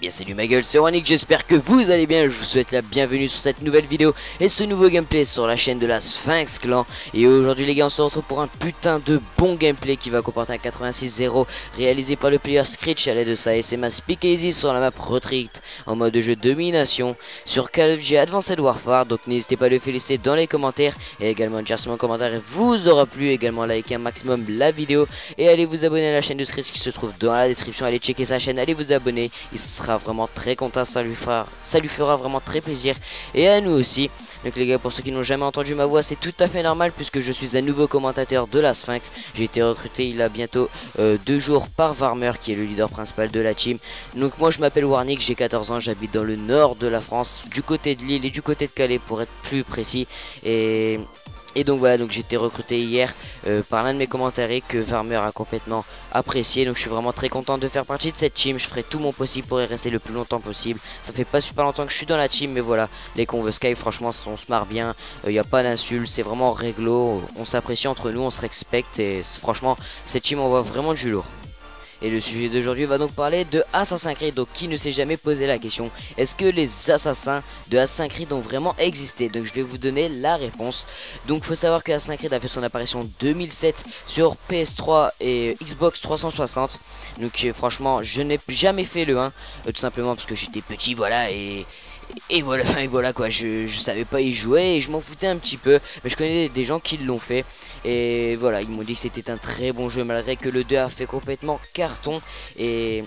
Yes, salut ma gueule, c'est Ronick, j'espère que vous allez bien, je vous souhaite la bienvenue sur cette nouvelle vidéo et ce nouveau gameplay sur la chaîne de la Sphinx Clan. Et aujourd'hui les gars, on se retrouve pour un putain de bon gameplay qui va comporter un 86-0 réalisé par le player Screech à l'aide de sa SMA Speakeasy sur la map Retreat en mode de jeu domination sur Call of Duty Advanced Warfare. Donc n'hésitez pas à le féliciter dans les commentaires et également dire si mon commentaire vous aura plu, également liker un maximum la vidéo et allez vous abonner à la chaîne de Screech qui se trouve dans la description. Allez checker sa chaîne, allez vous abonner, il sera vraiment très content, ça lui fera vraiment très plaisir et à nous aussi. Donc les gars, pour ceux qui n'ont jamais entendu ma voix, c'est tout à fait normal puisque je suis un nouveau commentateur de la Sphinx. J'ai été recruté il y a bientôt 2 jours par Varmer qui est le leader principal de la team. Donc moi je m'appelle Warnick, j'ai 14 ans, j'habite dans le nord de la France, du côté de Lille et du côté de Calais pour être plus précis. Et donc voilà, donc j'ai été recruté hier par l'un de mes commentaires que Varmer a complètement apprécié. Donc je suis vraiment très content de faire partie de cette team. Je ferai tout mon possible pour y rester le plus longtemps possible. Ça fait pas super longtemps que je suis dans la team, mais voilà, les convos Sky, franchement on se marre bien. Il n'y a pas d'insultes, c'est vraiment réglo. On s'apprécie entre nous, on se respecte. Et franchement cette team envoie vraiment du lourd. Et le sujet d'aujourd'hui va donc parler de Assassin's Creed. Donc qui ne s'est jamais posé la question, est-ce que les assassins de Assassin's Creed ont vraiment existé? Donc je vais vous donner la réponse. Donc faut savoir que Assassin's Creed a fait son apparition en 2007 sur PS3 et Xbox 360. Donc franchement je n'ai jamais fait le 1 tout simplement parce que j'étais petit, voilà, et voilà, enfin voilà quoi, je savais pas y jouer et je m'en foutais un petit peu. Mais je connais des gens qui l'ont fait. Et voilà, ils m'ont dit que c'était un très bon jeu malgré que le 2 a fait complètement carton. Et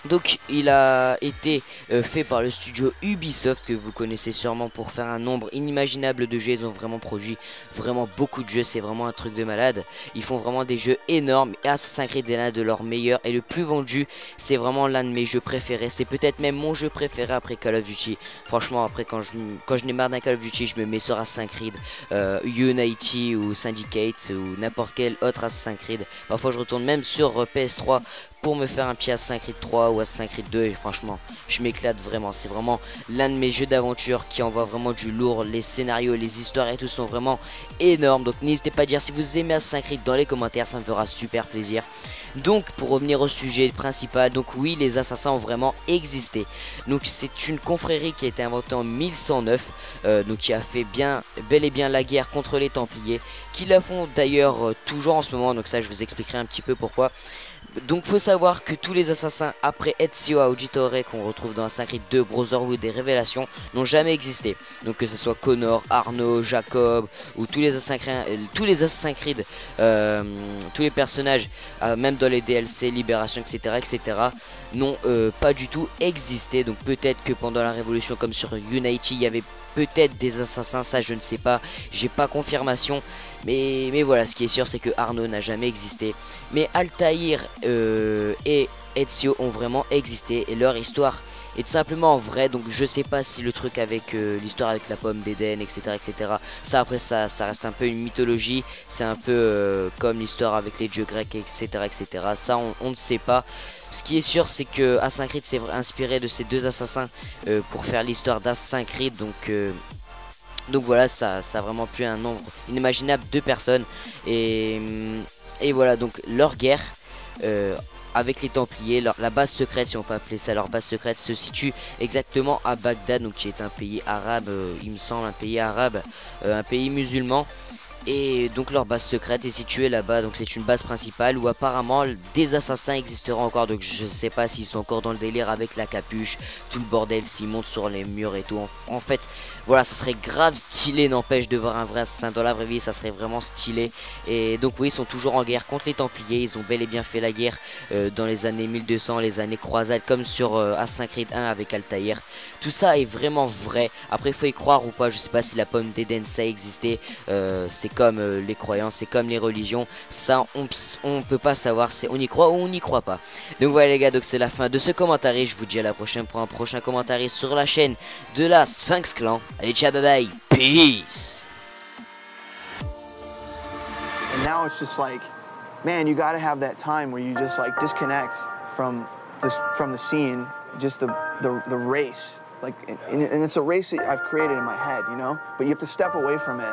donc il a été fait par le studio Ubisoft que vous connaissez sûrement pour faire un nombre inimaginable de jeux. Ils ont vraiment produit vraiment beaucoup de jeux, c'est vraiment un truc de malade. Ils font vraiment des jeux énormes et Assassin's Creed est l'un de leurs meilleurs et le plus vendu. C'est vraiment l'un de mes jeux préférés, c'est peut-être même mon jeu préféré après Call of Duty. Franchement après quand je n'ai marre d'un Call of Duty, je me mets sur Assassin's Creed, Unity ou Syndicate ou n'importe quel autre Assassin's Creed. Parfois je retourne même sur PS3 pour me faire un pied à Assassin's Creed 3 ou Assassin's Creed 2 et franchement je m'éclate vraiment. C'est vraiment l'un de mes jeux d'aventure qui envoie vraiment du lourd. Les scénarios, les histoires et tout sont vraiment énormes. Donc n'hésitez pas à dire si vous aimez Assassin's Creed dans les commentaires, ça me fera super plaisir. Donc pour revenir au sujet principal, donc oui, les assassins ont vraiment existé. Donc c'est une confrérie qui a été inventée en 1109, donc qui a fait bel et bien la guerre contre les Templiers, qui la font d'ailleurs toujours en ce moment. Donc ça je vous expliquerai un petit peu pourquoi. Donc faut savoir que tous les assassins après Ezio Auditore qu'on retrouve dans Assassin's Creed 2, Brotherhood et Révélation n'ont jamais existé. Donc que ce soit Connor, Arnaud, Jacob ou tous les Assassin's Creed, tous les personnages, même dans les DLC, Libération, etc. n'ont pas du tout existé. Donc peut-être que pendant la Révolution comme sur Unity il y avait peut-être des assassins, ça je ne sais pas, j'ai pas confirmation. Mais voilà, ce qui est sûr c'est que Arnaud n'a jamais existé. Mais Altaïr et Ezio ont vraiment existé et leur histoire est tout simplement vraie. Donc je sais pas si le truc avec l'histoire avec la pomme d'Éden, etc. Ça après ça reste un peu une mythologie. C'est un peu comme l'histoire avec les dieux grecs, etc. Ça on ne sait pas. Ce qui est sûr c'est que Assassin's Creed s'est inspiré de ces deux assassins pour faire l'histoire d'Assassin's Creed. Donc voilà, ça a vraiment plu un nombre inimaginable de personnes. Et voilà, donc leur guerre avec les Templiers, la base secrète, si on peut appeler ça leur base secrète, se situe exactement à Bagdad, donc qui est un pays arabe, il me semble, un pays arabe, un pays musulman. Et donc leur base secrète est située là-bas. Donc c'est une base principale où apparemment des assassins existeront encore. Donc je sais pas s'ils sont encore dans le délire avec la capuche, tout le bordel, s'ils montent sur les murs et tout. En fait voilà, ça serait grave stylé, n'empêche, de voir un vrai assassin dans la vraie vie. Ça serait vraiment stylé. Et donc oui, ils sont toujours en guerre contre les Templiers. Ils ont bel et bien fait la guerre dans les années 1200, les années croisades, comme sur Assassin's Creed 1 avec Altaïr. Tout ça est vraiment vrai. Après il faut y croire ou pas. Je sais pas si la pomme d'Éden ça existait. C'est comme les croyances, c'est comme les religions, ça on peut pas savoir, on y croit ou on n'y croit pas. Donc voilà les gars, donc c'est la fin de ce commentaire. Je vous dis à la prochaine pour un prochain commentaire sur la chaîne de la Sphinx Clan. Allez ciao, bye bye, peace. And now it's just like, man, you gotta have that time where you just like disconnect from the scene, just the race. Like, and it's a race that I've created in my head, you know? But you have to step away from it